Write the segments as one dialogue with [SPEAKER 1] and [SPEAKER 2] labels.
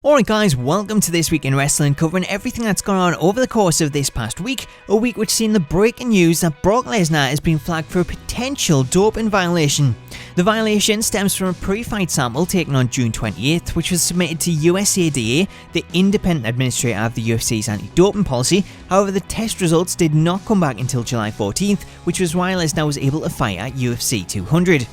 [SPEAKER 1] Alright guys, welcome to This Week in Wrestling, covering everything that's gone on over the course of this past week, a week which seen the breaking news that Brock Lesnar has been flagged for a potential doping violation. The violation stems from a pre-fight sample taken on June 28th, which was submitted to USADA, the independent administrator of the UFC's anti-doping policy. However, the test results did not come back until July 14th, which was why Lesnar was able to fight at UFC 200.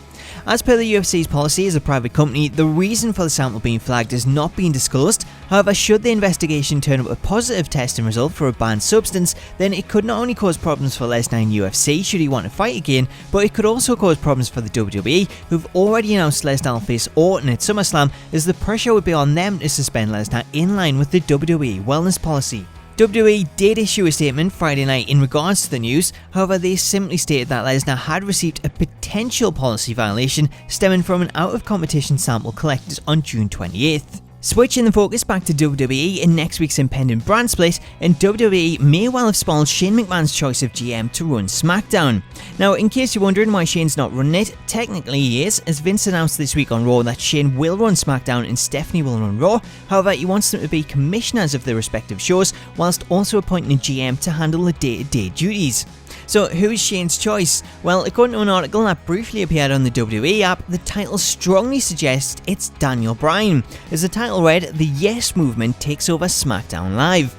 [SPEAKER 1] As per the UFC's policy as a private company, the reason for the sample being flagged is not being disclosed. However, should the investigation turn up a positive testing result for a banned substance, then it could not only cause problems for Lesnar in UFC should he want to fight again, but it could also cause problems for the WWE, who've already announced Lesnar will face Orton at SummerSlam, as the pressure would be on them to suspend Lesnar in line with the WWE wellness policy. WWE did issue a statement Friday night in regards to the news. However, they simply stated that Lesnar had received a potential policy violation stemming from an out-of-competition sample collected on June 28th. Switching the focus back to WWE in next week's impending brand split, and WWE may well have spoiled Shane McMahon's choice of GM to run Smackdown. Now, in case you're wondering why Shane's not running it, technically he is, as Vince announced this week on Raw that Shane will run Smackdown and Stephanie will run Raw. However, he wants them to be commissioners of their respective shows, whilst also appointing a GM to handle the day-to-day duties. So who's Shane's choice? Well, according to an article that briefly appeared on the WWE app, the title strongly suggests it's Daniel Bryan, as the title read, "The Yes Movement takes over SmackDown Live."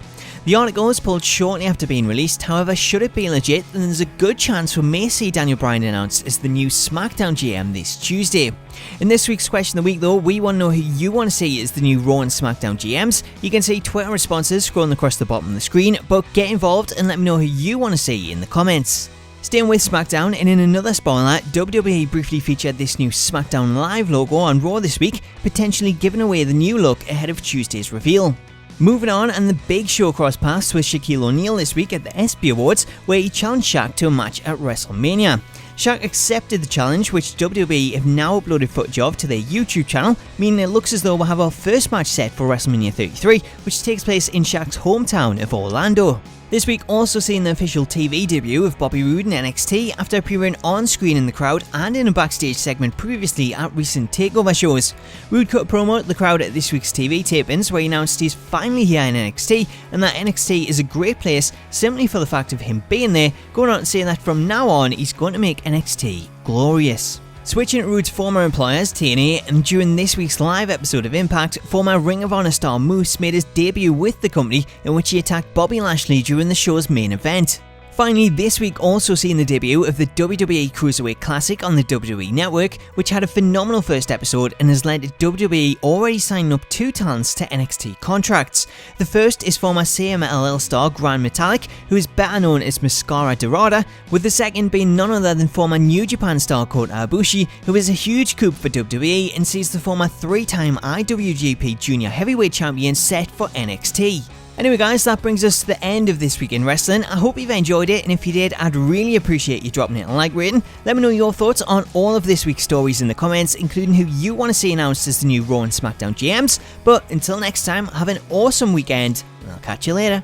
[SPEAKER 1] The article was pulled shortly after being released. However, should it be legit, then there's a good chance we may see Daniel Bryan announced as the new Smackdown GM this Tuesday. In this week's question of the week though, we want to know who you want to see as the new Raw and Smackdown GMs. You can see Twitter responses scrolling across the bottom of the screen, but get involved and let me know who you want to see in the comments. Staying with SmackDown, and in another spoiler, WWE briefly featured this new SmackDown Live logo on Raw this week, potentially giving away the new look ahead of Tuesday's reveal. Moving on, and the big show crossed paths with Shaquille O'Neal this week at the ESPY Awards, where he challenged Shaq to a match at WrestleMania. Shaq accepted the challenge, which WWE have now uploaded footage of to their YouTube channel, meaning it looks as though we'll have our first match set for WrestleMania 33, which takes place in Shaq's hometown of Orlando. This week also seen the official TV debut of Bobby Roode in NXT after appearing on screen in the crowd and in a backstage segment previously at recent takeover shows. Roode cut a promo at the crowd at this week's TV tapings where he announced he's finally here in NXT and that NXT is a great place simply for the fact of him being there, going on and saying that from now on he's going to make NXT glorious. Switching to Roode's former employers, TNA, and during this week's live episode of Impact, former Ring of Honor star Moose made his debut with the company, in which he attacked Bobby Lashley during the show's main event. Finally, this week also seen the debut of the WWE Cruiserweight Classic on the WWE Network, which had a phenomenal first episode and has led to WWE already signing up 2 talents to NXT contracts. The first is former CMLL star Gran Metalik, who is better known as Mascara Dorada, with the second being none other than former New Japan star Kota Ibushi, who is a huge coup for WWE and sees the former 3-time IWGP Junior Heavyweight Champion set for NXT. Anyway guys, that brings us to the end of This Week in Wrestling. I hope you've enjoyed it, and if you did, I'd really appreciate you dropping it a like rating. Let me know your thoughts on all of this week's stories in the comments, including who you want to see announced as the new Raw and Smackdown GMs. But until next time, have an awesome weekend, and I'll catch you later.